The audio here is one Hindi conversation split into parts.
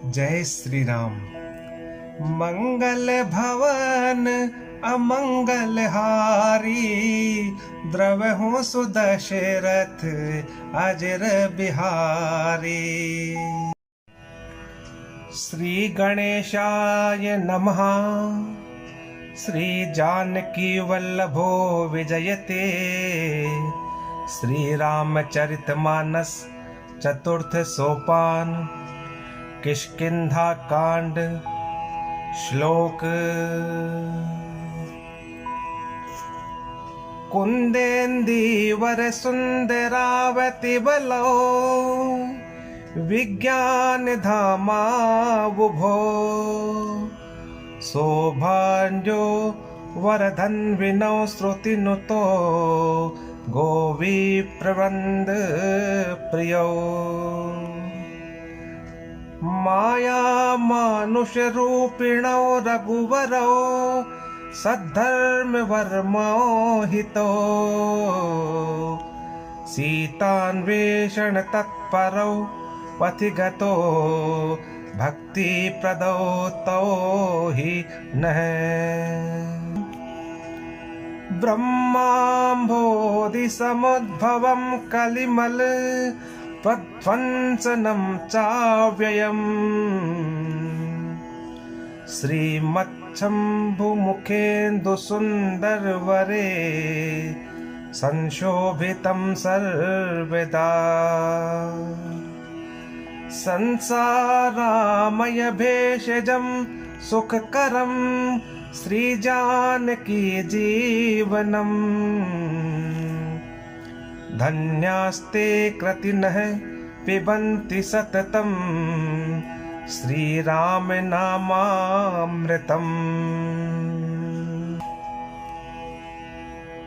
जय श्री राम। मंगल भवन अमंगल हारी, द्रवहु सुदशरथ अजर बिहारी। श्री गणेशाय नमः। श्री जानकी वल्लभो विजयते। श्री रामचरितमानस चतुर्थ सोपान, किष्किंधा कांड, श्लोक। कुंदेन्दीवर सुंदरावति बलो, विज्ञान धामा बुभो। शोभांजो वरधन विनौ श्रुतिनुतो, गोवी प्रबंध प्रियो। माया मानुष रूपिणो रघुवरो, सद्धर्म वर्मोहितो। सीतान्वेषण तत्परो पथिगतो, भक्ति प्रदो तो हि नः। ब्रह्माम्भोधि समुद्भवं कलिमल, त्वध्वंसनं चाव्ययम्। श्रीमच्छम्भुमुखेन्दु सुन्दरवरे, संशोभितं सर्वदा। संसारामय भेषजं सुखकरं, श्रीजानकी जीवनम्। धन्यास्ते कृतिनः पिबन्ति सततं, श्रीराम नामामृतम्।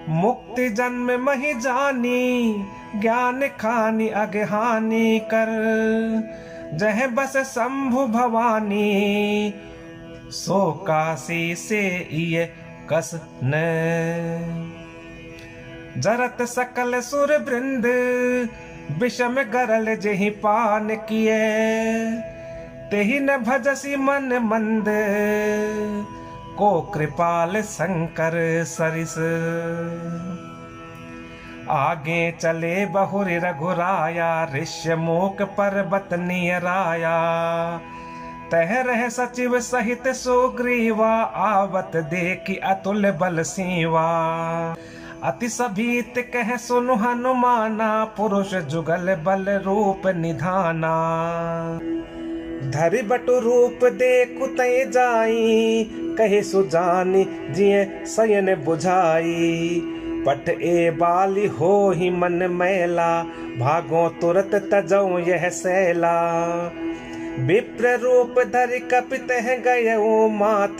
मुक्ति जन्म महि जानी, ज्ञान खानी अज्ञानी कर। जह बस शंभु भवानी, सो काशी से ये कस न। जरत सकल सुर वृंद, विषम गरल जेहि पान किए। तेहि न भजसी मन मंद, को कृपाल शंकर सरिस। आगे चले बहुरि रघुराया, ऋष्यमूक पर्वत नियराया। तह रह सचिव सहित सुग्रीवा, आवत देखी अतुल बल सीवा। अति सभीत कह सुनु हनुमाना, पुरुष जुगल बल रूप निधाना। धरि बटु रूप देखु तय जाई, कहे सुजानी जिये सयन बुझाई। पट ए बाली हो ही मन मैला, भागो तुरत तजौ यह सैला। विप्र रूप धरि कपित गयऊ, मात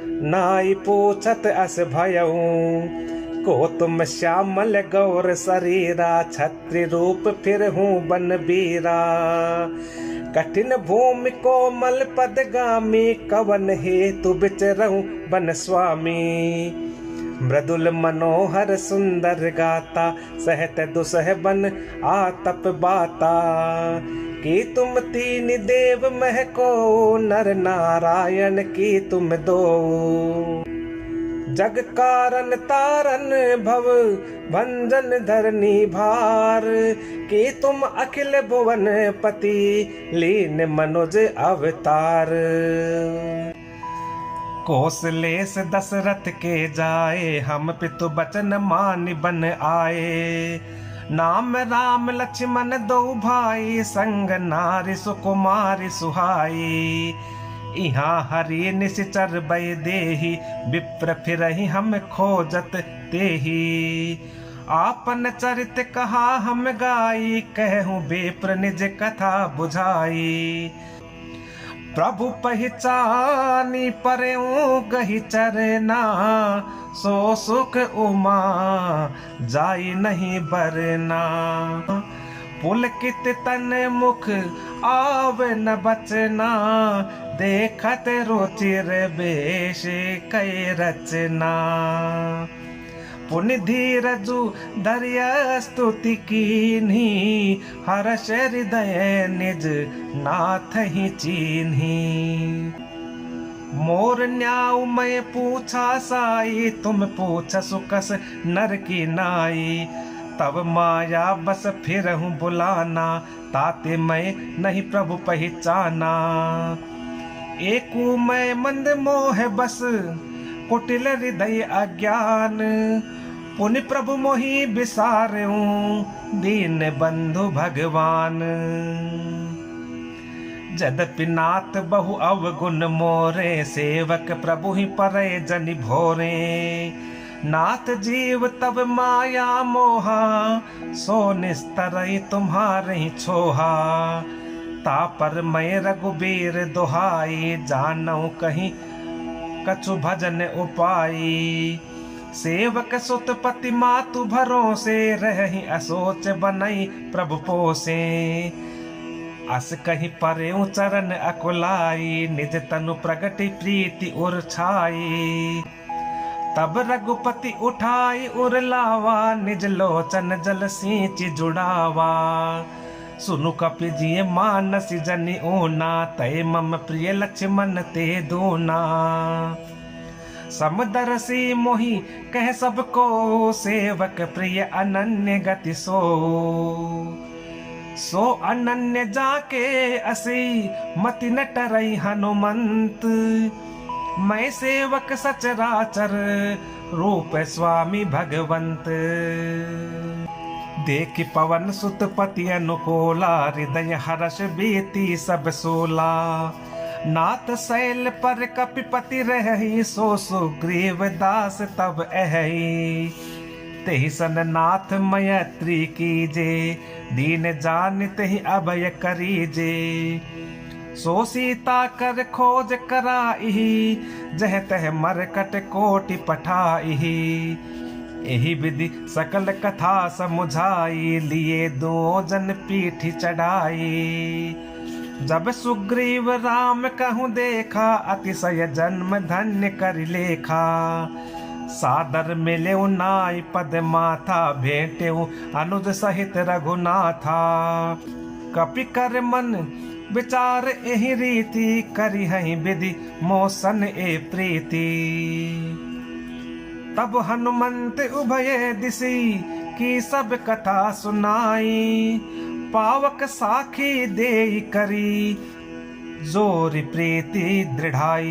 नाई पूछत अस भयऊ। को तुम श्यामल गौर शरीरा, छत्री रूप फिर हूँ बन बीरा। कठिन भूमि कोमल पदगामी, कवन हेतु बिचरऊं बन स्वामी। मृदुल मनोहर सुंदर गाता, सहत दुसह बन आतप बाता। कि तुम तीन देव महको, नर नारायण की तुम दो। जग कारण तारन भव भंजन धरनी भार। कि तुम अखिल भुवन पति, लीन मनुज अवतार। कौशलेश दशरथ के जाए, हम पितु बचन मानि बन आए। नाम राम लक्ष्मण दो भाई, संग नारी सुकुमारी सुहाई। इहाँ हरि निश्चर बै देहि, विप्र फिरहि हम खोजत तेहि। आपन चरित कहा हम गाई, कहूँ विप्र निज कथा बुझाई। प्रभु पहचानी परऊं गहि चरना, सो सुख उमा जाई नहीं बरना। पुलकित तन मुख आवे न बचना, देखत रुचिर बेश कै रचना। पुनि धीरजु धरिय स्तुति कीन्ही, हर्ष हृदय निज नाथ ही चीन्ही। मोर न्याऊ मैं पूछा साई, तुम पूछ सुकस नर की नाई। तब माया बस फिर हूँ बुलाना, ताते मैं नहीं प्रभु पहचाना। एकू मैं मंद मोह बस कुटिल हृदय अज्ञान, पुनि प्रभु मोहि बिसारूं दीन बंधु भगवान। जदपि नाथ बहु अवगुण मोरे, सेवक प्रभु ही परे जनि भोरे। नाथ जीव तब माया मोहा, सो निस्तरई तुम्हारे ही छोहा। तापर मैं रघुबीर दुहाई, जानऊ कहीं कछु भजन उपाई। सेवक सुत पति मातु भरोसे, रही असोच बनई प्रभु पोसे। अस कहीं परे चरण अकुलाई, निज तनु प्रगति प्रीति उर छाई। तब रघुपति उठाई उर लावा, निज लोचन जल सींच जुड़ावा। सुनु कपि जिय मानस जनि ऊना, तय मम प्रिय लक्ष्मण ते दूना। समदरसी मोहि कह सबको, सेवक प्रिय अनन्य गति सो अनन्य जाके असी, मति न टरई हनुमंत। मैं सेवक सचराचर, रूप स्वामी भगवंत। देख पवन सुत पति अनुकूला, हृदय हर्ष बीती सब सोला। नाथ शैल पर कपिपति रही, सो सुग्रीव दास तब अहि। तेहि सन नाथ मैत्री कीजे, दीन जान तेहि अभय करीजे। सो सीता कर खोज कराई, जह तह मरकट कोटि पठाई। यही विधि सकल कथा समुझाई, लिए दो जन पीठी चढ़ाई। जब सुग्रीव राम कहूँ देखा, अतिशय जन्म धन्य कर लेखा। सादर मिले नाई पद माथा, भेंटे अनुज सहित रघुनाथा। कपि कर मन विचार एहि रीति, करी हई विधि मोसन ए प्रीति। तब हनुमंत उभय दिसी, की सब कथा सुनाई। पावक साखी देई करी, जोरी प्रीति दृढ़ाई।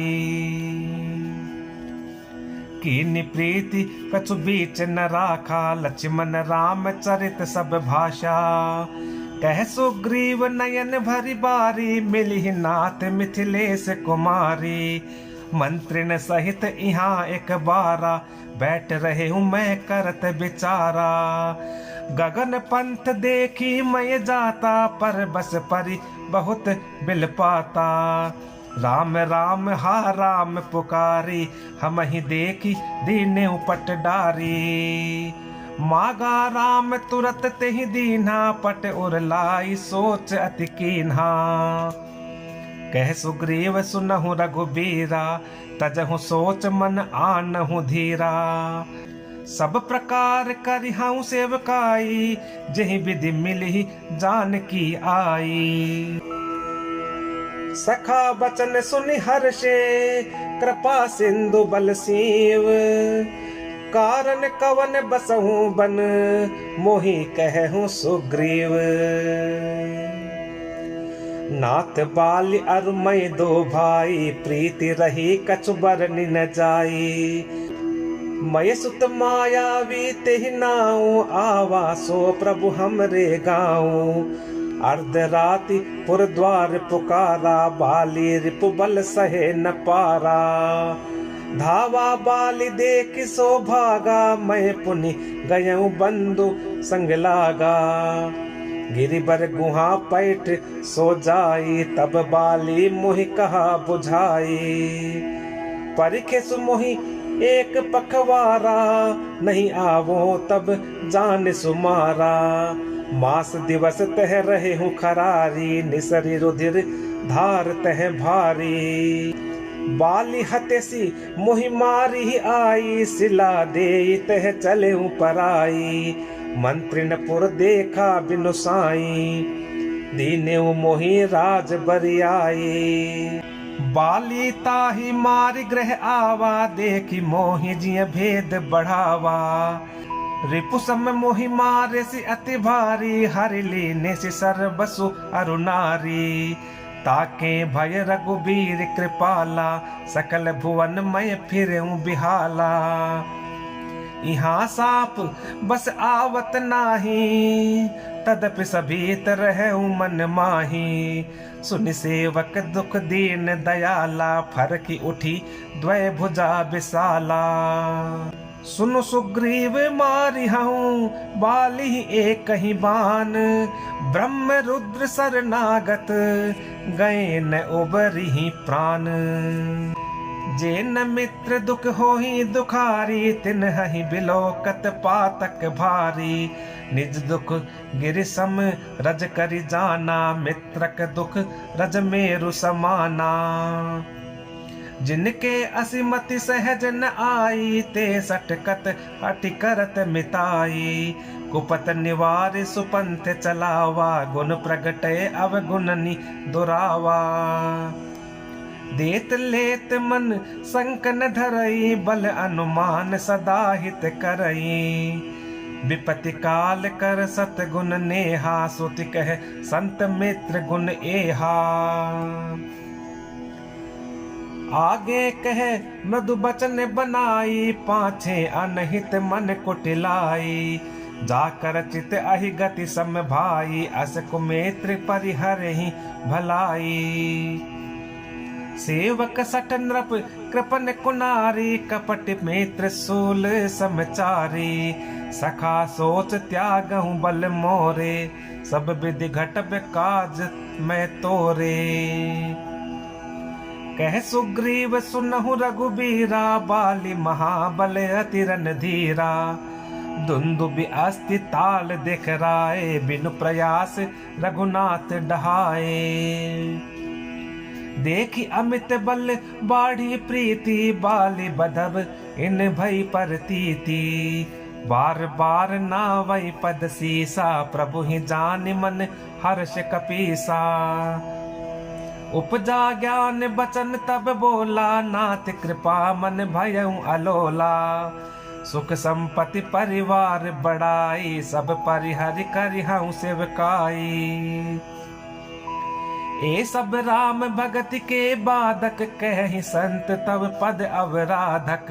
कीनी प्रीति कछु बीच न राखा, लक्ष्मण राम चरित सब भाषा। कह सुग्रीव नयन भरी बारी, मिली नाथ मिथिलेश कुमारी। मंत्रिन सहित यहाँ एक बारा, बैठ रहे हूँ मैं करत विचारा। गगन पंथ देखी मैं जाता, पर बस परी बहुत बिल पाता। राम राम हा राम पुकारी, हम ही देखी दीने उपट डारी। मागा राम तुरत तेहि दीन्हा, पट उर लाई सोच अति कीन्हा। कह सुग्रीव सुनहु रघुबीरा, तजहु सोच मन आनहु धीरा। सब प्रकार करिहु सेवकाई, जेहि विधि मिली जानकी आई। सखा बचन सुनि हर्षे, कृपा सिंधु बल सीव। कारण कवन बसहु बन, मोहि कहूँ सुग्रीव। नाथ बाल अरु मैं दो भाई, प्रीति रही कछु बरनि न जाई। मैं सुत मायावी तेहि नाऊ, आवा सो प्रभु हमरे गाँव। अर्ध राति पुर द्वार पुकारा, बाली रिपु बल सहे न पारा। धावा बाली देख सो भागा, मैं पुनि गयऊ बंधु संग लागा। गिरिबर गुहा पैठ सो जाई, तब बाली मोहि कहा बुझाई। परिखे सुमोहि एक पखवारा, नहीं आवो तब जान सुमारा। मास दिवस तह रहे हूँ खरारी, निसरी रुधिर धार तह भारी। बाली हतेसी मोहि मारी आई, सिला दे तह चले पराई। मंत्री न पुर देखा बिनु साई, दीने मोहि राज बरियाई। बाली ताही मारी ग्रह आवा, देखी मोहि जिय भेद बढ़ावा। रिपु सम मोहि मारे सी अति भारी, हरि लीने सी सर्वसु अरुनारी। ताके भय रघुबीर कृपाला, सकल भुवन मय फिरऊं बिहाला। यहाँ साप बस आवत नाही, तदपि सभी तरह मन माही। सुनि सेवक दुख दीन दयाला, फरकी उठी द्वय भुजा विशाला। सुनु सुग्रीव मारी हूँ बाली एक ही बान, ब्रह्म रुद्र शरणागत गए न उबरी प्राण। जे न मित्र दुख होहि दुखारी, तिन्हि बिलोकत पातक भारी। निज दुख गिरि सम रज करि जाना, मित्रक दुख रज मेरु समाना। जिनके असिमति सहज न आई, ते सटकत अटि करत मिताई। कुपत निवार सुपंथ चलावा, गुण प्रगटे अवगुणनि दुरावा। देत लेत मन संकन धरई, बल अनुमान सदा हित करई। विपत्ति काल कर सतगुण नेहा, सुति कह संत मित्र गुण एहा। आगे कह मृदु बचन बनाई, पाछे अनहित मन कुटिलाई। जाकर चित अहि गति सम भाई, अस कुमेत्र परिहरहि भलाई। सेवक सठ नृप कृपन कुनारी, कपट मित्र सूल समचारी। सखा सोच त्यागहु बल मोरे, सब विधि घटब काज मैं तोरे। कह सुग्रीव सुनहु रघुबीरा, बाली महाबल अति रणधीरा। दुंदुबि अस्ति ताल देख राय, बिनु प्रयास रघुनाथ डहाए। देखी अमित बल बाढ़ी प्रीति, बाली बधब इन भई परतीति। बार बार नावई पद सीसा, प्रभु ही जान मन हर्ष कपीसा। उपजा ज्ञान बचन तब बोला, नाथ कृपा मन भयउ अलोला। सुख संपत्ति परिवार बढ़ाई, सब परिहरि करिहउ सेवकाई। ए सब राम भगत के बाधक, कहि संत तब पद अवराधक।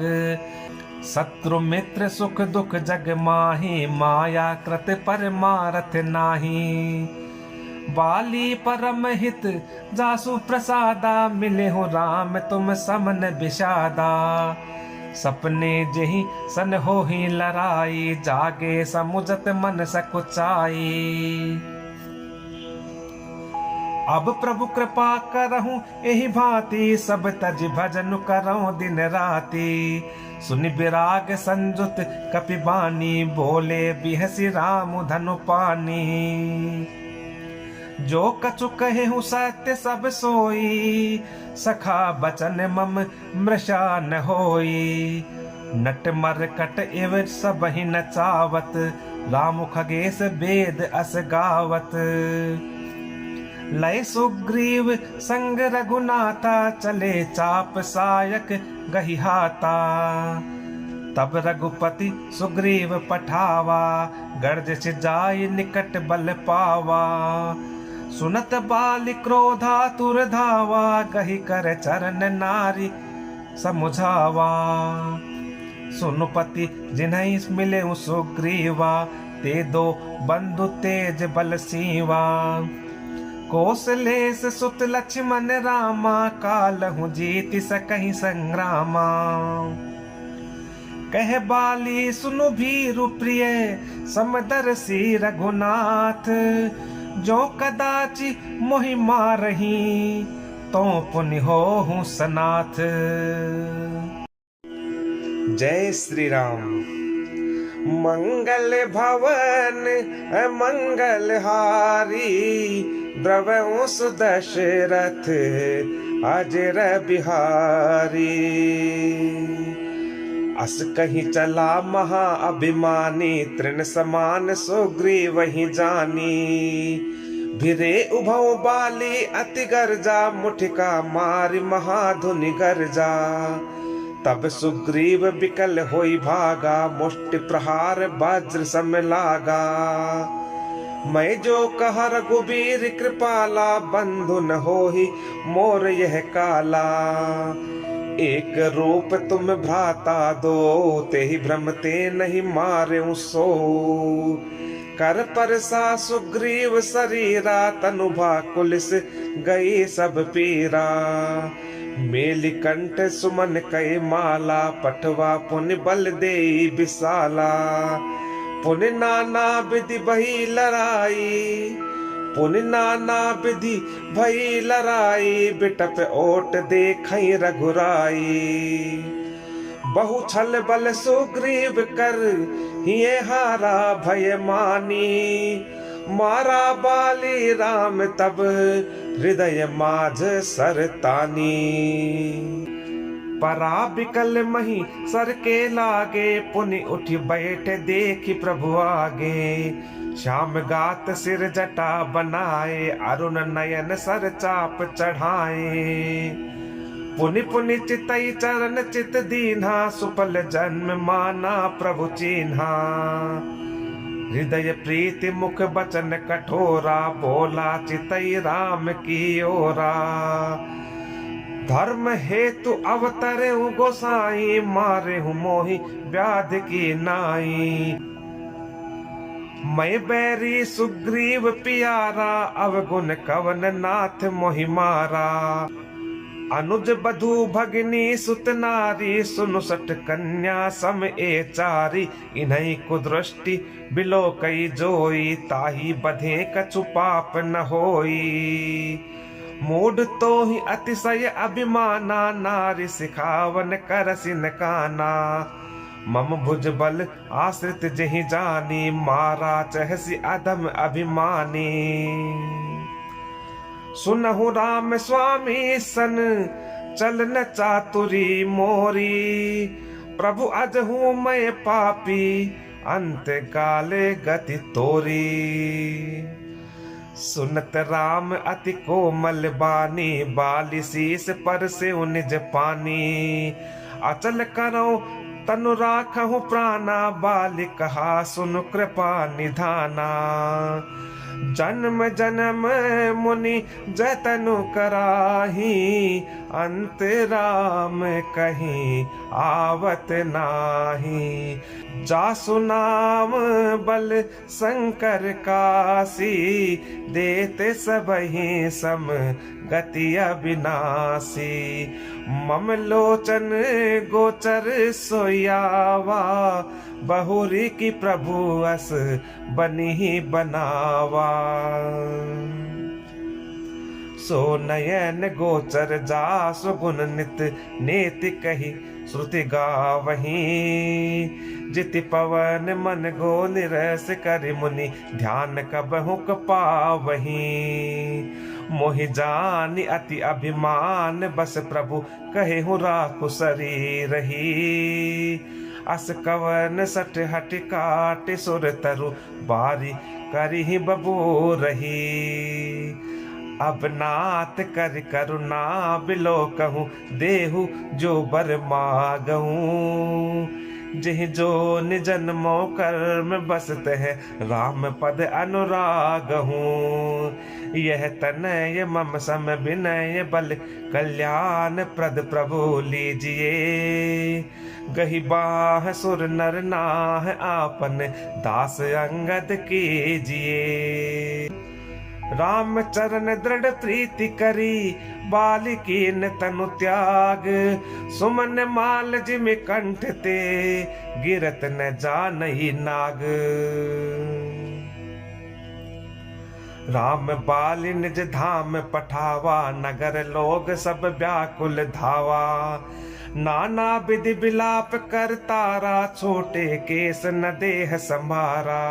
शत्रु मित्र सुख दुख जग माही, माया कृत परमारथ नाही। बाली परम हित जासु प्रसादा, मिले हो राम तुम समन विषादा। सपने जही सन हो ही लड़ाई, जागे समुझत मन सकुचाई। अब प्रभु कृपा करहूं एहि भांति, सब तज भजन करऊं दिन राति। सुनि विराग संजुत कपिबानी, बोले बिहसी राम धनु पानी। जो कछु कहे हूँ सत्य सब सोई, सखा बचन मम मृषा न होई। नट मर कट एव सब ही नचावत, राम खगेश वेद अस गावत। लय सुग्रीव संग रघुनाथा, चले चाप सायक गहि हाता। तब रघुपति सुग्रीव पठावा, गर्ज से जाय निकट बल पावा। सुनत बाली क्रोधा तुर धावा, गहि कर चरण नारी समुझावा। सुनुपति जिन्हि मिले सुग्रीवा, ते दो बंधु तेज बल सीवा। कौशलेश सुत लक्ष्मण रामा, कालहु जीति सकहि संग्रामा। कह बाली सुनु भीरु प्रिय, समदर्शी रघुनाथ। जो कदाचि मोहि मारही, तो पुनि होहु सनाथ। जय श्री राम। मंगल भवन मंगल हारी, द्रवहु सुदशरथ अजर बिहारी। अस कहीं चला महा अभिमानी, तृण समान सुग्रीव वही जानी। भिरे उभौ बाली अति गर्जा, मुठिका मारि महाधुनि गर्जा। तब सुग्रीव बिकल होई भागा, मुष्टि प्रहार वज्र सम लागा। मैं जो कह रघुबीर कृपाला, बंधु न होहि मोर यह काला। एक रूप तुम भ्राता दो, तेहि भ्रम ते नहीं मारे सो। कर परसा सुग्रीव शरीरा, तनु भाकुलिस गई सब पीरा। मेलि कंठ सुमन कई माला, पठवा पुनि बल देई विशाला। पुनि नाना विधि भई लड़ाई, पुनि नाना विधि भई लड़ाई। बिटप ओट देखई रघुराई। बहु छल बल सुग्रीव कर, हिये हारा भय मानी। मारा बाली राम तब, हृदय माझ सरतानी। परा बिकल मही सर के लागे, पुनि उठ बैठ देखी प्रभु आगे। श्याम गात सिर जटा बनाए, अरुण नयन सर चाप चढ़ाए। पुनि पुनि चितई चरण चित दीन्हा, सुपल जन्म माना प्रभु चीन्हा। हृदय प्रीति मुख बचन कठोरा, बोला चितई राम की ओरा। धर्म हेतु अवतरे गोसाई, मारे हूँ मोहि व्याध की नाई। मैं बैरी सुग्रीव पियारा, अवगुण कवन नाथ मोहि मारा। अनुज बधु भगिनी सुत नारी, सुनु सठ कन्या सम ए चारी। इन्हीं कुदृष्टि बिलो कई जोई, ताही बधे कछु पाप न होई। मूढ़ तो ही अतिशय अभिमाना, नारी सिखावन करसिन काना। मम भुज बल आश्रित जहि जानी, मारा चहसी अधम अभिमानी। सुनहु राम स्वामी सन, चलन चातुरी मोरी। प्रभु अजहू मैं पापी, अंत काले गति तोरी। सुनत राम अति कोमल बानी, बाली शीस पर से निज पानी। अचल करो तनु राखहु प्राणा, बाली कहा सुनु कृपा निधाना। जन्म जन्म मुनि जतनु कराही, अंत राम कहीं आवत नाही। जासु नाम बल शंकर कासी, देते सबहि सम गति अविनाशी। मम लोचन गोचर सोयावा, बहुरी की प्रभु अस बनी बनावा। सो नयन गोचर जासु गुण नित, नेति कही श्रुति गावही। जिति पवन मन गो निरस, करि मुनि ध्यान कबहु पावही। मोहि जानि अति अभिमान, बस प्रभु कहे हूँ राखु शरीर ही। अस कवन सठ हट काट, सुर तरु बारी करी बबू रही। अब नाथ कर करुणा बिलो कहूँ, देहु जो बर मागहूँ। जिह जो निजन्मो कर्म बसत है, राम पद अनुराग हूँ। यह तनय मम सम विनय, बल कल्याण प्रद प्रभु लीजिए। गही बाह सुर नर नाह, आपन दास अंगद कीजिए। राम चरण दृढ़ प्रीति करी, बालिकीन तनु त्याग। सुमन माल जिमि कंठ ते, गिरत न जानहि नाग। राम बाली निज धाम पठावा, नगर लोग सब व्याकुल धावा। नाना विधि बिलाप कर तारा, छोटे केस न देह संभारा।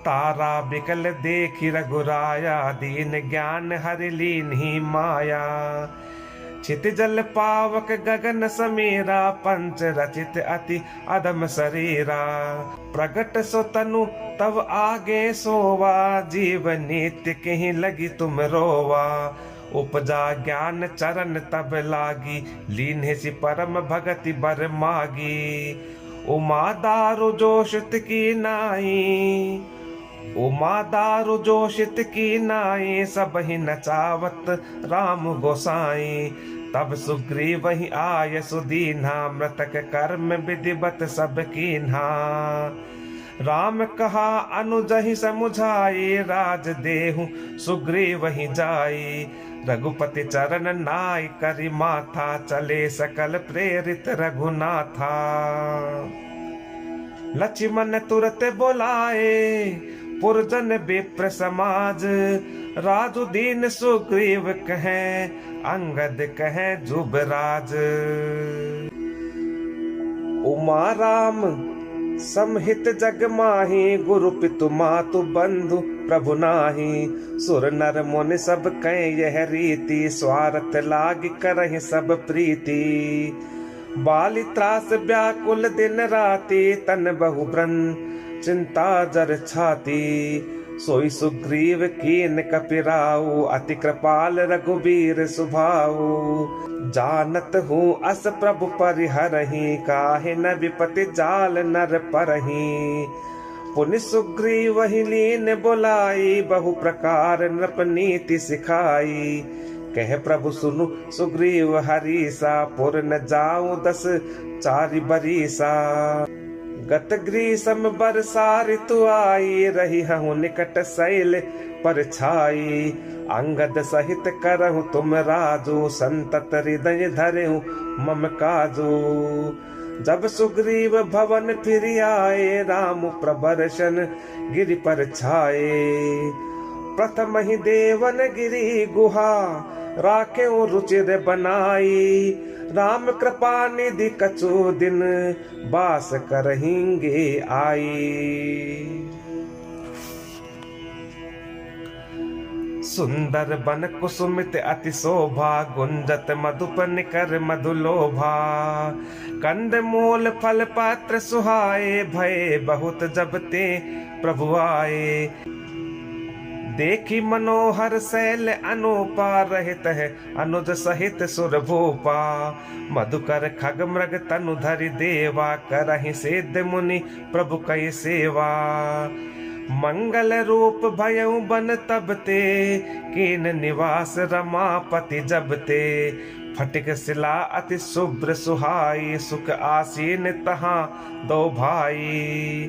तारा बिकल देखी रघुराया, दीन ज्ञान हरि लीन ही माया। छित जल पावक गगन समीरा, पंच रचित अति अदम शरीरा। प्रगट सो तनु तब आगे सोवा, जीव नित्य कहीं लगी तुम रोवा। उपजा ज्ञान चरण तब लागी, लीन्हे सी परम भगति बर मागी। उमा दारु जोशित की नाई, उमा दारु जोशित की नाई, सब ही नचावत राम गोसाई। तब सुग्रीव ही आय सुदीन्हा, मृतक कर्म विधिवत सब कीन्हा। राम कहा अनुज ही समुझाई, राज देहु सुग्रीव ही जाई। रघुपति चरण नाय करि माथा, चले सकल प्रेरित रघुनाथा। लक्ष्मण तुरत बोलाए, पुरजन विप्र समाज। राजु दीन सुग्रीव कहे, अंगद कहे जुबराज। उमा राम समहित जग माही, गुरु पितु मातु बंधु प्रभु नाही। सुर नर मुनि सब कह यह रीति, स्वार्थ लाग करहि सब प्रीति। बाली त्रास व्याकुल दिन राति, तन बहु ब्रन चिंता जर छाती। सोई सुग्रीव कीन कपिराऊ, अति कृपाल रघुबीर सुभाऊ। जानत हूँ अस प्रभु परिहरहि, काहे न विपति जाल नर परहि। पुनि सुग्रीव ही लीन बुलाई, बहु प्रकार नृप नीति सिखाई। कह प्रभु सुनु सुग्रीव हरीसा, पुर न जाऊं 10 चारि बरीसा। गत ग्रीष्म बरसा ऋतु आई, रही हूँ निकट शैल पर छाई। अंगद सहित करहु तुम राजू, संतत हृदय धरहु मम काजू। जब सुग्रीव भवन फिर आए, राम प्रबर्शन गिरि पर छाए। प्रथम ही देवन गिरी गुहा, राखे रुचिर बनाई। राम कृपा निधि कछु दिन, बास करहिंगे आई। सुंदर बन कुसुमित अति शोभा, गुंजत मधुप निकर मधुलोभा। कंद मूल फल पात्र सुहाए, भय बहुत जब ते प्रभु आए। देखी मनोहर शैल अनुपा, रहित है अनुज सहित सुर भूपा। मधुकर खग मृग तनु धरि देवा, करहि सिद्ध मुनि प्रभु कई सेवा। मंगल रूप भयउ बन तब ते, कीन निवास रमापति जब ते। फटिक शिला अति शुभ्र सुहाई, सुख आसीन तहाँ दो भाई।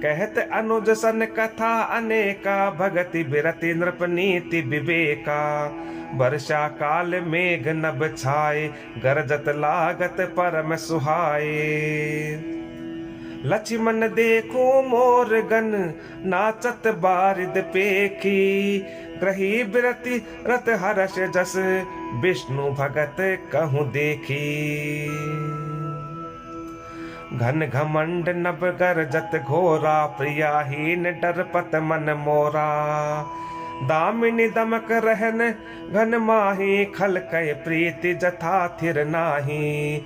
कहत अनुज सन कथा अनेका, भगति बिरति नृप नीति विवेका। वर्षा काल मेघ नभ छाए, गरजत लागत परम सुहाए। लक्ष्मण देखो मोर गन, नाचत बारिद पेखी। ग्रही बिरति रत हर्ष जस, विष्णु भगत कहूँ देखी। घन घमंड नभ गरजत घोरा, प्रियाहीन डरपत मन मोरा। दामिनी दमक रहन घन माही, खल कय प्रीति जथा थिर नाही।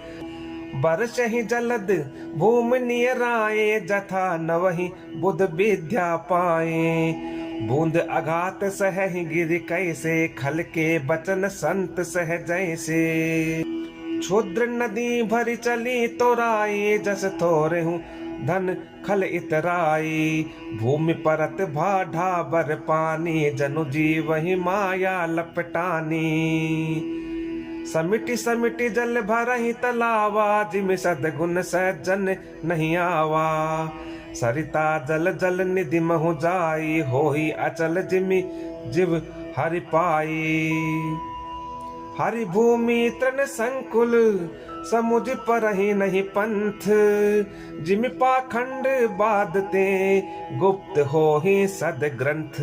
बरस ही जलद भूमि नियराए, जथा नवहि बुध विद्या पाए। बूंद अघात सह गिर कैसे, खल के बचन संत सह जैसे। क्षुद्र नदी भरी चली तोराई, जस थोरे हूँ धन खल इतराई। भूमि परत भाढ़ा बर पानी, जनु जीव ही माया लपटानी। समिति समिति जल भरहि तलावा, जिमि सद्गुण सज्जन नहीं आवा। सरिता जल जल निधि महु जाई, होई अचल जिमि जिव हरि पाई। हरि भूमि तृण संकुल, समुझ परहि नहीं पंथ। जिमि पाखंड बाधते, गुप्त होहि सद ग्रंथ।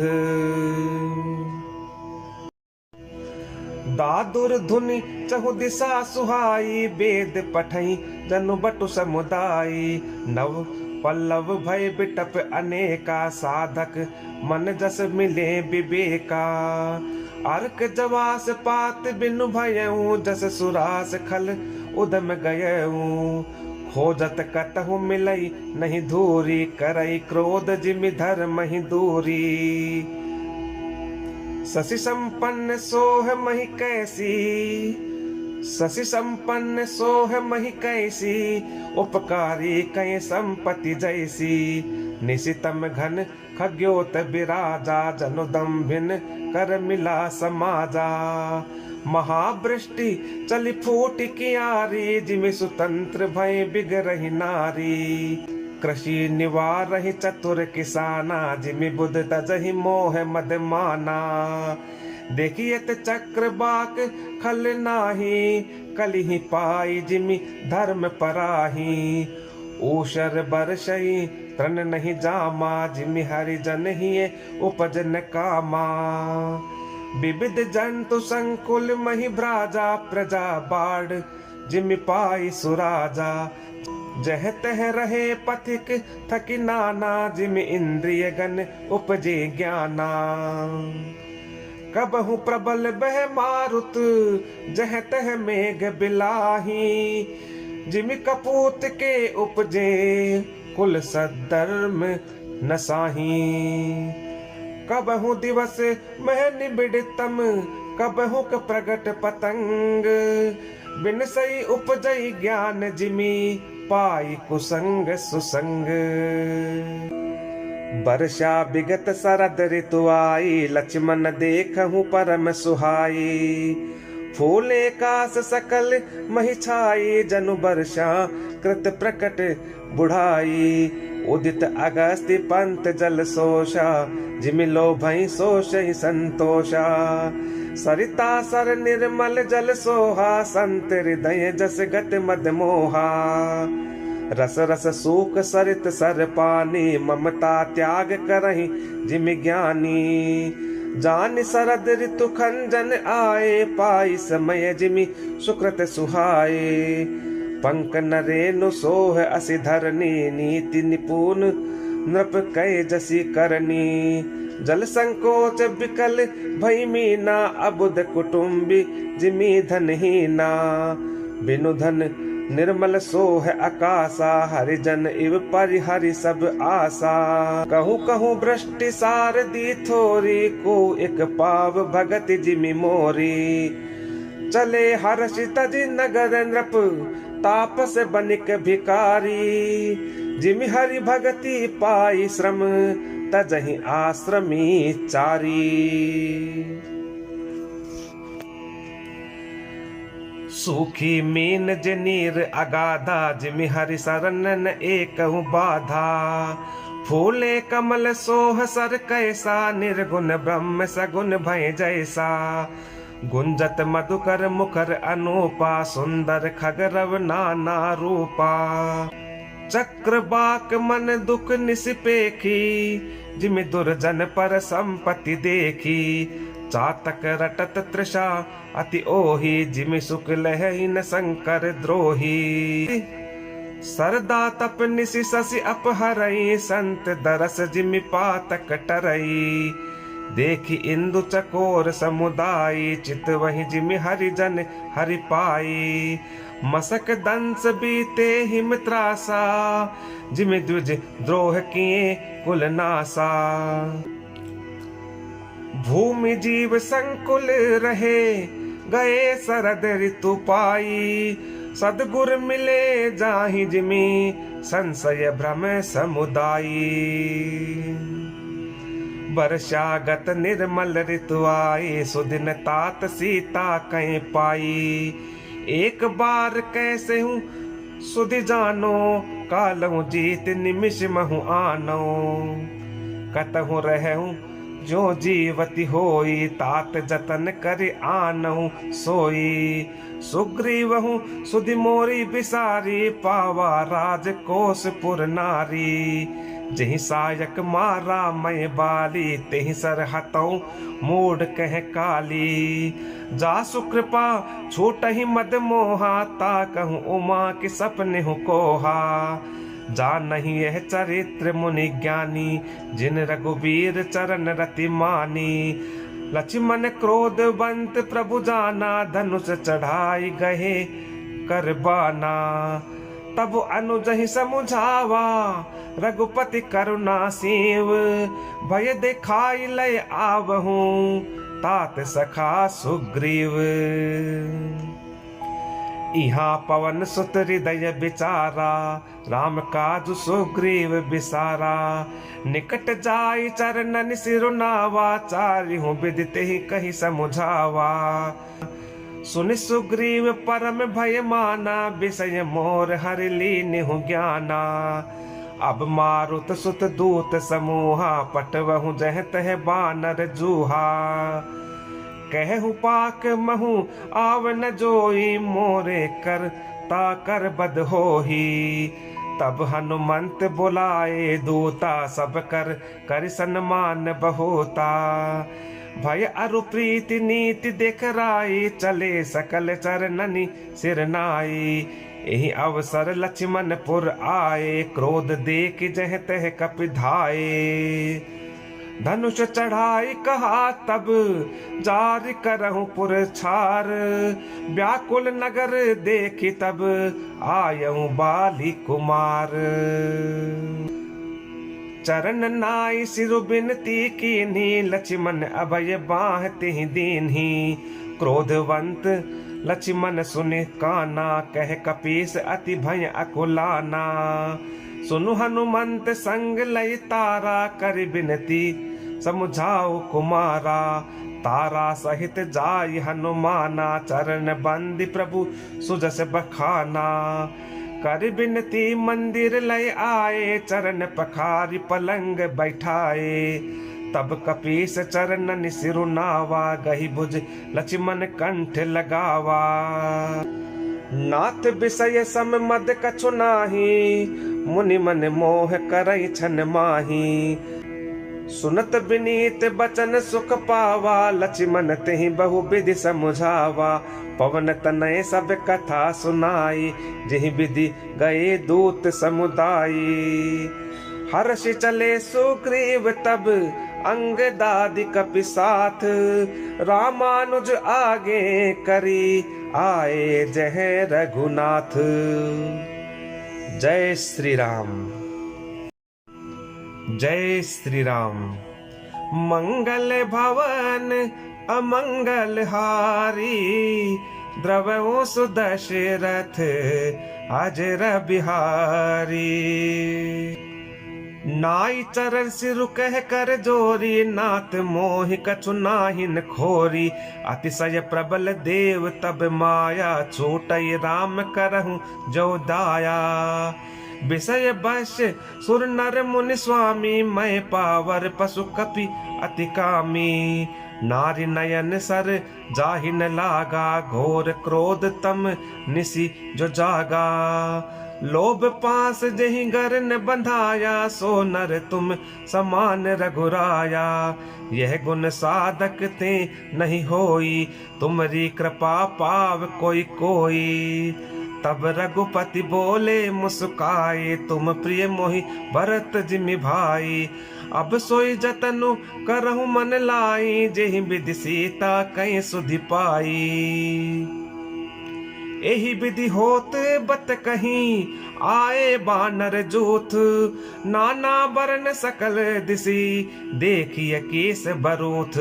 दादुर धुनि चहु दिशा सुहाई, वेद पठई जनु बटु समुदायी। नव पल्लव भय बिटप अनेका, साधक मन जस मिले विवेका। अर्क जवास पात बिनु भयऊ, जस सुरास खल उदम गयऊ। खोजत कतहु मिलई नहीं धूरी, करई क्रोध जिमि धर्म ही दूरी। शशि संपन्न सोह मही कैसी, शशि संपन्न सोह मही कैसी, उपकारी कई संपत्ति जैसी। निशितम घन खग्योत बिराजा, जनुदम भिन कर मिला समाजा। महावृष्टि चली फूट कियारी, जिमि सुतंत्र भय बिगरहि नारी। कृषि निवारहि चतुर किसाना, जिमि बुध तजहि मोह मद माना। देखियत चक्र बाक खल नाही, कलिहि पाई जिमि धर्म पराही। ऊषर बरसई तृण नहीं जामा, जिमि हरिजन हिए उपज न कामा। विविध जंतु संकुल मही भ्राजा, प्रजा बाढ़ जिमि पाई सुराजा। जह तह रहे पथिक थकी नाना, जिमि इंद्रिय गण उपजे ज्ञाना। कबहु प्रबल बह मारुत, जह तह मेघ बिलाही। जिमि कपूत के उपजे, कुल सद्धर्म न साही। कबहु दिवस मह निबिड़तम, कबहु क प्रगट पतंग। बिन सई उपजई ज्ञान, जिमि पाई कुसंग सुसंग। वर्षा विगत शरद ऋतु आई, लक्ष्मण देखहु परम सुहाई। फूले कास सकल महि छाई, जनु वर्षा कृत प्रकट बुढ़ाई। उदित अगस्त्य पंत जल सोषा, जिमि लोभई सोषहि संतोषा। सरिता सर निर्मल जल सोहा, संत हृदय जस गत मद मोहा। रस रस सूख सरित सर पानी, ममता त्याग करहि जिमि ज्ञानी। जान शरद ऋतु खंजन आए, पाई समय जिमि सुकृत सुहाए। पंक नरेनु सोह असि धरनी, नीति निपुण नृप कै जसी करनी। जल संकोच बिकल भई मीना, अबुध कुटुम्बी जिमि धनहीना। बिनु धन निर्मल सोह आकाशा, हरिजन इव परिहरि सब आशा। कहूँ कहूँ वृष्टि सारदी थोरी, को एक पाव भगत जिमि मोरी। चले हर्ष तजि नगर नृप, तापस बनिक भिकारी। जिमि हरि भगति पाई श्रम, तजहि आश्रमी चारी। सूखी मीन जनीर अगाधा, जिमि हरि शरणन एकहु बाधा। फूले कमल सोह सर कैसा, निर्गुण ब्रह्म सगुण भय जैसा। गुंजत मधुकर मुखर अनूपा, सुंदर खगरव नाना रूपा। चक्र बाक मन दुख निसिपेखी, जिमि दुर्जन पर संपत्ति देखी। चातक रटत तृषा अति ओही, जिमि सुख लहहि न शंकर द्रोही। सरदा तप निसि शशि अपहरई, संत दरस जिमि पातक टरई। देखी इंदु चकोर समुदाय, चित वही जिमि हरिजन हरि पाई। मसक दंस बीते हिम त्रासा, जिमि द्विज द्रोह किए कुल नासा। भूमि जीव संकुल रहे, गए शरद ऋतु पाई। सद्गुर मिले जाहि जिमि, संशय भ्रम समुदायी। वर्षागत निर्मल ऋतु आई, सुदिन तात सीता कहीं पाई। एक बार कैसे हूँ सुधि जानो, कालहु जीत निमिष महु आनो। कतहु रहूं जो जीवती होई, तात जतन कर आनहु सोई। सुग्रीवहु सुधि मोरी बिसारी, पावा राजकोष पुर नारी। जहि सायक मारा मैं बाली, तेहि सर हतौ मूड कह काली। जासु कृपा छूटहि मद मोहा, ता कहूँ उमा के सपने हु कोहा। जान नहीं यह चरित्र मुनि ज्ञानी, जिन रघुबीर चरण रति मानी। लक्ष्मण क्रोधवंत प्रभु जाना, धनुष चढ़ाई गहे करबाना। तब अनुज ही समुझावा, रघुपति करुणा सीव, भय दिखाई लय आवहू, तात सखा सुग्रीव। इहाँ पवन सुत हृदय बिचारा, राम काज सुग्रीव बिसारा। निकट जाई चरणन सिरुनावा, चारिहु विदित ही कही समुझावा। सुनि सुग्रीव परम भय माना, विषय मोर हरि लीन्हु ज्ञाना। अब मारुत सुत दूत समूहा, पटवहु जह तह बानर जूहा। कहु पाक महु आव न जोई, मोरे कर ताकर बद होही। तब हनुमंत बुलाए दूता, सब कर सन्मान बहुता। भय अरु प्रीति नीति देख राई, चले सकल चरणनि सिर नाई। यही अवसर लक्ष्मणपुर आए, क्रोध देख जह तह कपि धाये। धनुष चढ़ाई कहा तब, जारि करहु पुर छार। व्याकुल नगर देखी तब, आयहु बाली कुमार। चरण नाई सिरु बिनती कीन्ही, लक्ष्मण अभय बाहति दीन्ही। क्रोधवंत लक्ष्मण सुनि काना, कह कपीस अति भय अकुलाना। सुनु हनुमंत संग लय तारा, कर बिनती समुझाओ कुमारा। तारा सहित जाय हनुमाना, चरण बंदी प्रभु सुजस बखाना। कर बिनती मंदिर लय आए, चरण पखारी पलंग बैठाए। तब कपीस चरणन सिरुनावा, गही भुज लक्ष्मण कंठ लगावा। नाथ विषय सम मद कछु नाही, मुनि मन मोह करई छन माही। सुनत विनीत बचन सुख पावा, लक्ष्मण तेहि बहु विधि समुझावा। पवन तनय सब कथा सुनाई, जेहि विधि गए दूत समुदायी। हर्ष चले सुग्रीव तब, अंग दादि कपि साथ। रामानुज आगे करी, आए जय रघुनाथ। जय श्री राम, जय श्री राम। मंगल भवन अमंगल हारी, द्रवहु सुदशरथ अजर बिहारी। नाई चरण सिरु कह कर जोरी, नाथ मोहि कछु नाहिन खोरी। अतिशय प्रबल देव तब माया, छूटई राम करहु जो दाया। विषय बश सुर नर मुनि स्वामी, मैं पावर पशु कपि अति कामी। नारी नयन सर जाहि न लागा, घोर क्रोध तम निसि जो जागा। लोभ पास जहि गर न बंधाया, सो नर तुम समान रघुराया। यह गुण साधक ते नहीं होई, तुमरी कृपा पाव कोई कोई। तब रघुपति बोले मुस्काए, तुम प्रिय मोहि भरत जिमि भाई। अब सोई जतनु करहु मन लाई, जेहि विधि सीता कहीं सुधि पाई। एहि विधि होत बत कहीं, आए बानर जूथ। नाना बरन सकल दिसी, देखिए केस बरूथ।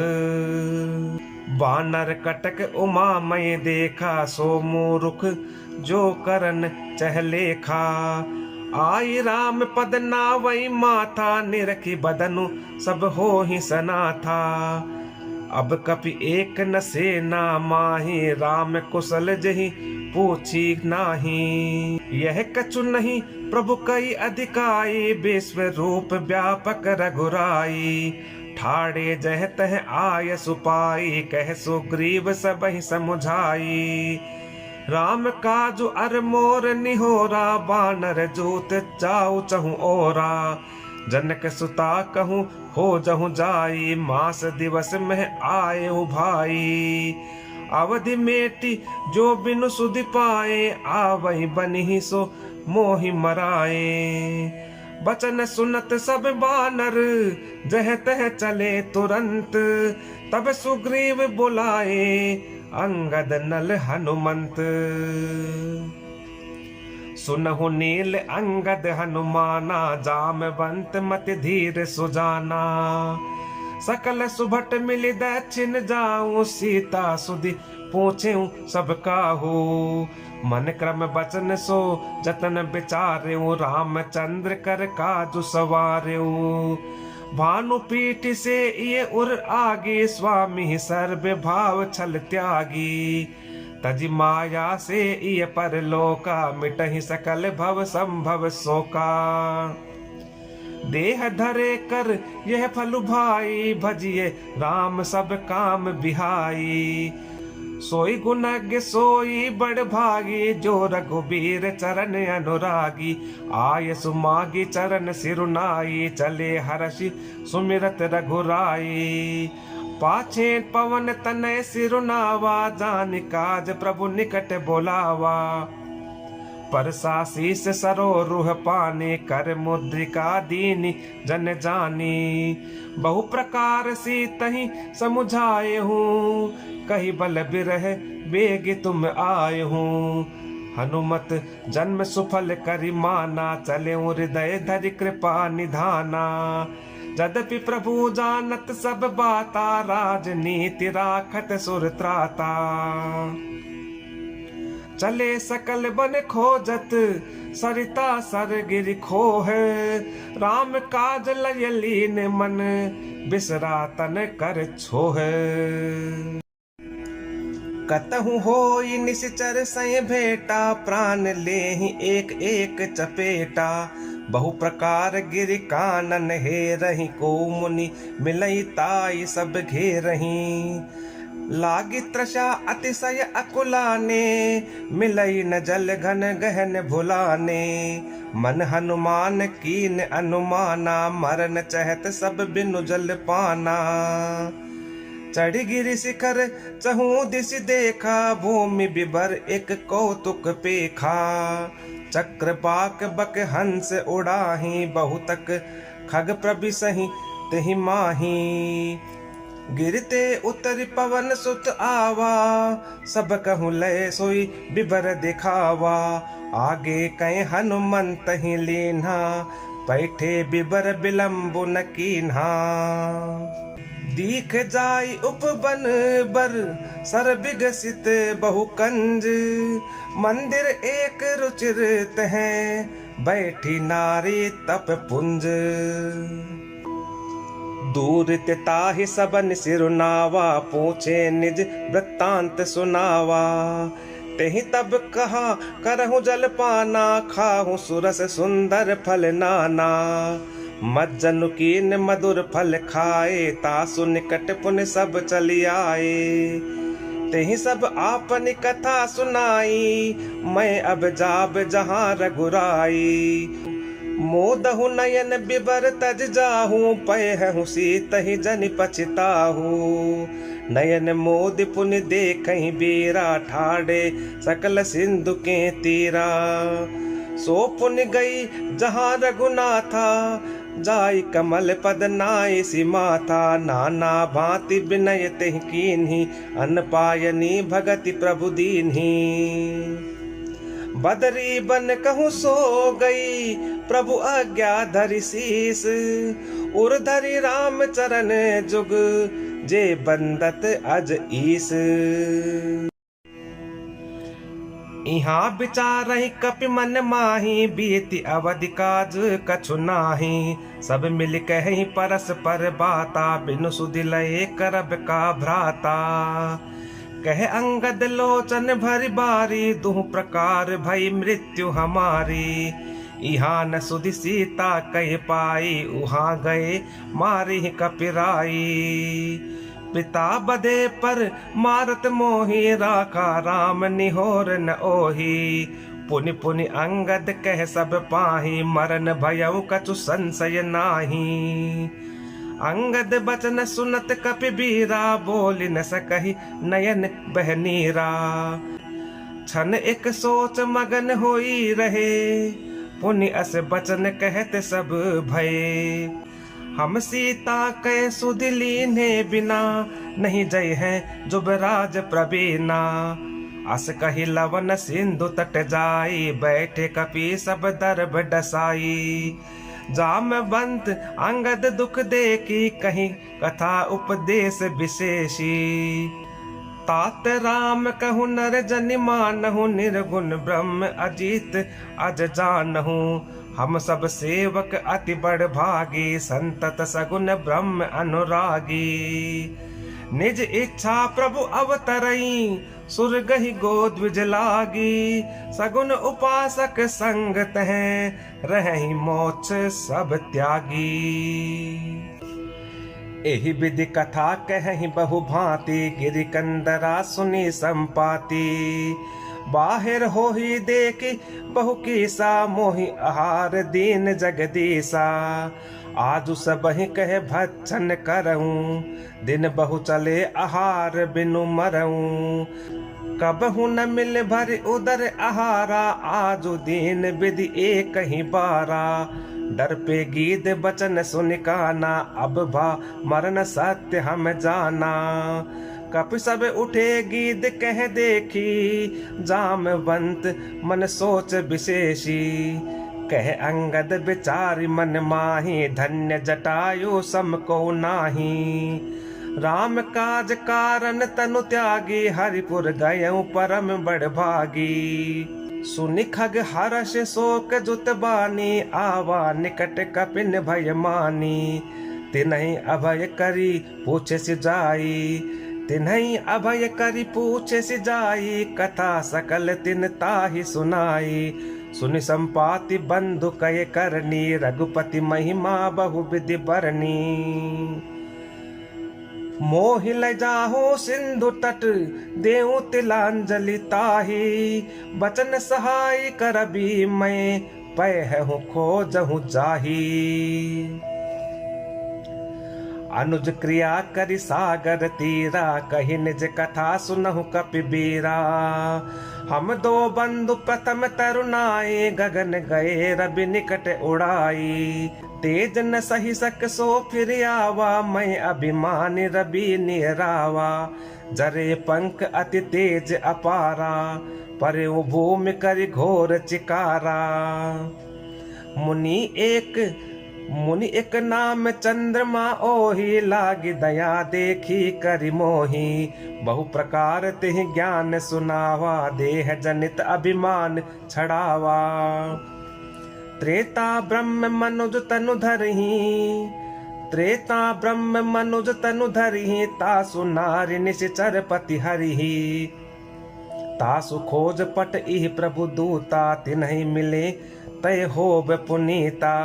बानर कटक उमा मय देखा, सो मूरुख जो करन चहलेखा। आई राम पद नावई माथा, निरखी बदनु सब हो ही सना था। अब कपि एक न सेना माही, राम कुशल जही पूछी नाही। यह कछु नहीं प्रभु कई अधिकाई, विश्व रूप व्यापक रघुराई। ठाड़े जह तह आय सुपाई, कह सुग्रीव सबहि समुझाई। राम काजु अर मोर निहोरा, बानर जूत जाऊ चहु ओरा। जनक सुता कहूँ हो जहु जाई, मास दिवस में आए भाई। अवधि मेटी जो बिनु सुधि पाए, आवहि बनि सो मोहि मराए। बचन सुनत सब बानर जह तह चले तुरंत। तब सुग्रीव बुलाए अंगद नल हनुमंत। सुनहु नील अंगद हनुमाना जामवंत मति धीर सुजाना। सकल सुभट मिलि दक्षिण जाऊं सीता सुधि पूछूं सब काहू। मन क्रम बचन सो जतन विचार्यो रामचंद्र कर काजु सवार्यो। भानु पीठ से ये उर आगे स्वामी सर्व भाव छल त्यागी। तज माया से ये परलोका मिटहि सकल भव संभव शोका। देह धरे कर यह फल भाई भजिए राम सब काम बिहाई। सोई गुणज्ञ सोई बड़ भागी जो रघुबीर चरण अनुरागी। आय सुमागी चरण सिरुनाई चले हर्षि सुमिरत रघुराई। पाछे पवन तनय सिरुनावा जान काज प्रभु निकट बोलावा। परसा शीस सरोरुह पाने कर मुद्रिका दीनी जन जानी। बहु प्रकार सी तही समुझाए हूँ कही बल बिरह बेग तुम आए हूँ। हनुमत जन्म सुफल करि माना चले हृदय धरि कृपा निधाना। यद्यपि प्रभु जानत सब बाता राजनीति राखत सुर त्राता। चले सकल बन खोजत सरिता सर गिर खोह। राम काज लय लीन मन बिसरा तन कर छोह। कतहु होई निश्चर सय भेटा प्राण लेहि एक एक चपेटा। बहु प्रकार गिरि कानन हे रही को मुनि मिलई ताई सब घेरही। लागी त्रषा अतिशय अकुलाने मिलई न जल घन गहन भुलाने। मन हनुमान कीन अनुमाना मरन चहत सब बिनु जल पाना। चढ़ी गिरि शिखर चहु दिश देखा भूमि बिबर एक कौतुक पेखा। चक्रपाक बक हंस उड़ाही बहुतक खग प्रबिसहि तेहि माही। गिरते उतर पवन सुत आवा सब कहु लय सोई बिबर दिखावा। आगे कहीं हनुमंत ही लीन्हा बैठे बिबर बिलम्बु न कीन्हा। दीख जाई उपवन बर सर विगसित बहु कंज। मंदिर एक रुचिर तह बैठी नारी तप पुंज। दूर ताहि सबन सिरुनावा पूछे निज वृत्तांत सुनावा। तेहि तब कहा करहु जल पाना खाहु सुरस सुंदर फल नाना। मज्जनु कीन मधुर फल खाए तासु निकट पुन सब चली आए। तेहि सब आपन कथा सुनाई मैं अब जाब जहाँ रघुराई। मोदहु नयन बिबर तज जाहू पयहु सीतहि जनि पछिताहू। नयन मोद पुनि देखहि बीरा ठाड़े सकल सिंधु के तीरा। सो पुनि गई जहाँ रघुनाथा जाई कमल पद नाय सी माथा। नाना भांति विनय तेहि कीन्ही अन पायनी भगति प्रभु दीन्ही। बदरी बन कहूँ सो गई प्रभु आज्ञा धरि शीस। उर धरि राम चरण जुग जे बंदत अज ईस। इहाँ विचारहि कपि मन माही बीति अवधि काज कछु नाही। सब मिल कहि परस्पर बाता बिनु सुधि लय करब का भ्राता। कह अंगद लोचन भरि बारी दुह प्रकार भई मृत्यु हमारी। इहाँ न सुधि सीता कह पाई उहाँ गए मारी कपिराई। पिता बदे पर मारत मोही राखा राम निहोर न ओही। पुनि पुनि अंगद कह सब पाही मरन भयउ कछु संशय नाही। अंगद बचन सुनत कपि बीरा बोल न सकहि नयन बह नीरा। छन एक सोच मगन होई रहे पुनि अस बचन कहते सब भय। हम सीता कै सुदिली ने बिना, नहीं जय है जुबराज प्रवीणा। अस कही लवन सिंधु तट जाई, बैठे कपि सब दर्भ डसाई। जामवंत अंगद दुख देखी, कहीं कथा उपदेश विशेषी। तात राम कहु नर जनि मानहु, निर्गुण ब्रह्म अजीत अज जानहु। हम सब सेवक अति बड़ भागी, संतत सगुन ब्रह्म अनुरागी। निज इच्छा प्रभु अवतरई, सुर गहि गोद्विज लागी। सगुन उपासक संग तह, रहहि मोक्ष सब त्यागी। एहि विधि कथा कहहि बहु भांति, गिरि कंदरा सुनी संपाति। बाहिर होहि देखि बहु कीसा, मोहि आहार दीन जगदीसा। आजु सबहि कहे भक्षण करऊं, दिन बहु चले आहार बिनु मरऊं। कबहु न मिल भर उदर आहारा, आजु दीन विधि एक ही बारा। डर पे गीत बचन सुन काना, अब भा मरण सत्य हम जाना। कपि सब उठे गीत कह देखी, जामवंत मन सोच विशेषी। कह अंगद विचारि मन माही, धन्य जटायु सम को नाही। राम काज कारण तनु त्यागी, हरिपुर गयऊं परम बड़ भागी। सुनि खग हर्ष शोक जुत बानी, आवा निकट कपिन भय मानी। तिन्हि अभय करी पूछे सिजाई, तिन्हि अभय करी पूछे सिजाई। कथा सकल तिन ताहि सुनाई, सुनि संपाति बंधु कय करनी। रघुपति महिमा बहु विधि बरनी। मोहि ल जाहु सिंधु तट, देऊ तिलांजलि ताहि। बचन सहाय करबी मैं, पैहु खोजहु जाहि। अनुज क्रिया करि सागर तीरा, कहि निज कथा सुनहु कपिबीरा। हम दो बंधु प्रथम तरुणाए, गगन गए रवि निकट उड़ाई। तेज न सही सक सो फिर आवा, मैं अभिमानी रवि निहरावा। जरे पंख अति तेज अपारा, परे भूमि करि घोर चिकारा। मुनि एक नाम चंद्रमा ओहि, लागी दया देखी करि मोहि। बहु प्रकार तिहि ज्ञान सुनावा, देह जनित अभिमान छड़ावा। त्रेता ब्रह्म मनुज तनु धरहि, त्रेता ब्रह्म मनुज तनु धरहि। तासु नारि निश्चर पति हरिहि, तासु खोज पट इह प्रभु दूता। तिन्हि मिले तय होब पुनीता।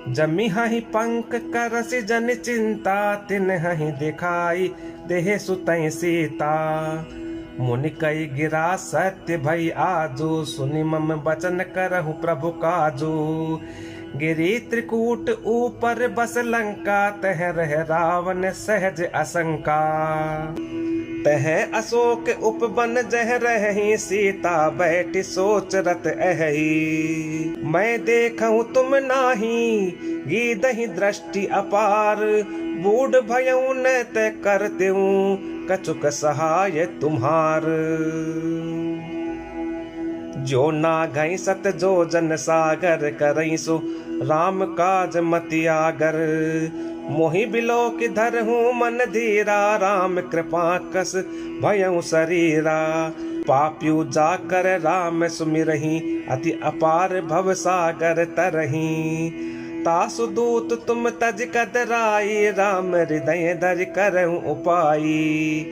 जमिहि पंख करसि जन चिंता, तिन्हि दिखाई देह सुतहि सीता। मुनि कई गिरा सत्य भई आजू, सुनि मम बचन करहु प्रभु काजू। गिरी त्रिकूट ऊपर बस लंका, तह रह रावण सहज असंका। तह अशोक उपवन जह रही, सीता बैठी सोच रत अहि। मैं देखूं तुम नाही, गीदहि दृष्टि अपार। बूढ़ भयऊं न ते करतेऊं, कछुक सहाय तुम्हार। जो ना गई सत जो जन सागर, करई सो राम काज मति आगर। मोहि बिलो कि धरहूं मन धीरा, राम कृपा कस भयऊं शरीरा। पापियु जाकर राम सुमिरहि, अति अपार भव सागर तरहि। तासु दूत तुम तज कदराई, राम हृदय धरि करऊं उपाई।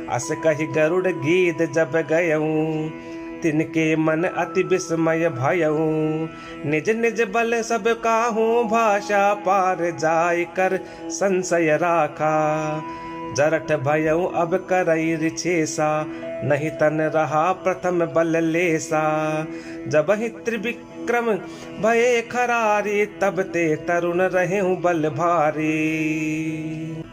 अस कहि गरुड़ गीत जब गयऊं, तिनके मन अति विस्मय भयऊं। निज निज बल सब काहूं, भाषा पार जाय कर संशय राखा। जरठ भयऊं अब करई रिछेसा, नहीं तन रहा प्रथम बल लेसा। जब ही त्रिविक्रम भये खरारी, तब ते तरुण रहेहूं बल भारी।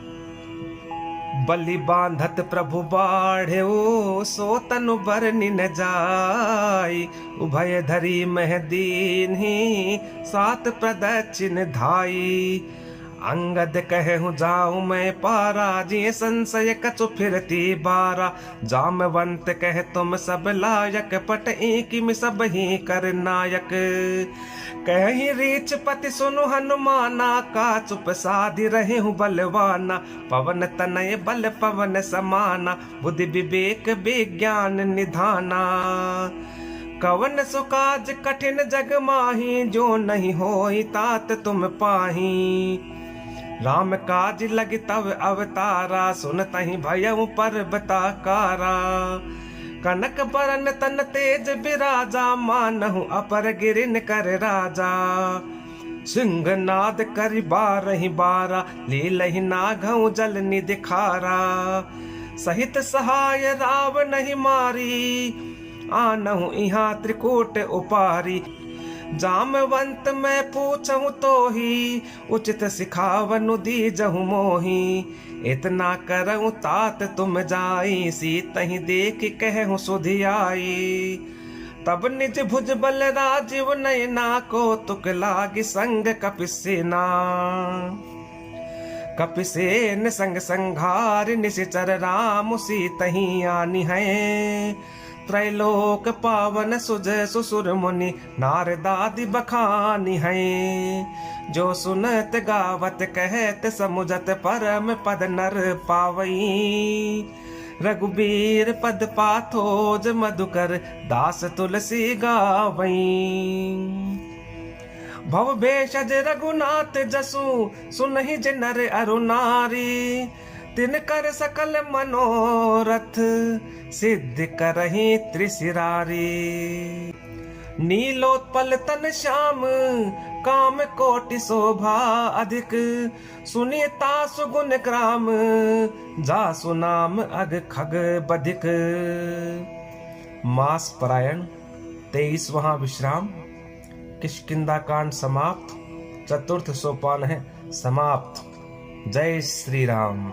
बलि बांधत प्रभु बाढ़ो सो तनु बरनि न जाई। उभय धरी मह दीन्ही सात प्रदक्षिण धाई। अंगद कहूँ जाऊं मैं पारा जिये संशय कछु फिरती बारा। जामवंत कह तुम सब लायक पट एक सब ही कर नायक। कहीं रीच पति सुनु हनुमाना का चुप साधि रहे हूँ बलवाना। पवन तनय बल पवन समाना बुद्धि विवेक विज्ञान निधाना। कवन सुकाज कठिन जग माही जो नहीं होई तात तुम पाही। राम काज लग तव अवतारा सुनतहि भयउ पर्वताकारा। कनक बरन तन तेज बिराजा मानहु अपर गिरिन कर राजा। सिंहनाद करि बारहि बारा लीलहि नाघउ जल निधि खारा। सहित सहाय राव नहीं मारी आनहु इहाँ त्रिकूट उपारी। जामवंत मैं पूछहु तो ही उचित सिखावनु दीजहु मोही। इतना करऊं तात तुम जाई सीतहि देख कहूँ सुधियाई। तब निज भुज बल राजीव नयना को तुक लागी संग कपिसेना। कपिसेन संग संघार निशिचर राम सीतहि आनी है। त्रैलोक पावन सुज सुसुर मुनि नारदादि बखानी है। जो सुनत गावत कहत समुझत परम पद नर पावई। रघुबीर पद पाथोज मधुकर दास तुलसी गावई। भव भेषज रघुनाथ जसु सुनहि ज नर अरु नारी। तिन कर सकल मनोरथ सिद्ध करहि त्रिशिरारी। नीलोत्पल तन श्याम काम कोटि शोभा अधिक। सुनीता सुगुन ग्राम जासु नाम अग खग बधिक। मास परायण 23वां विश्राम। किष्किंधा कांड समाप्त। चतुर्थ सोपान है समाप्त। जय श्री राम।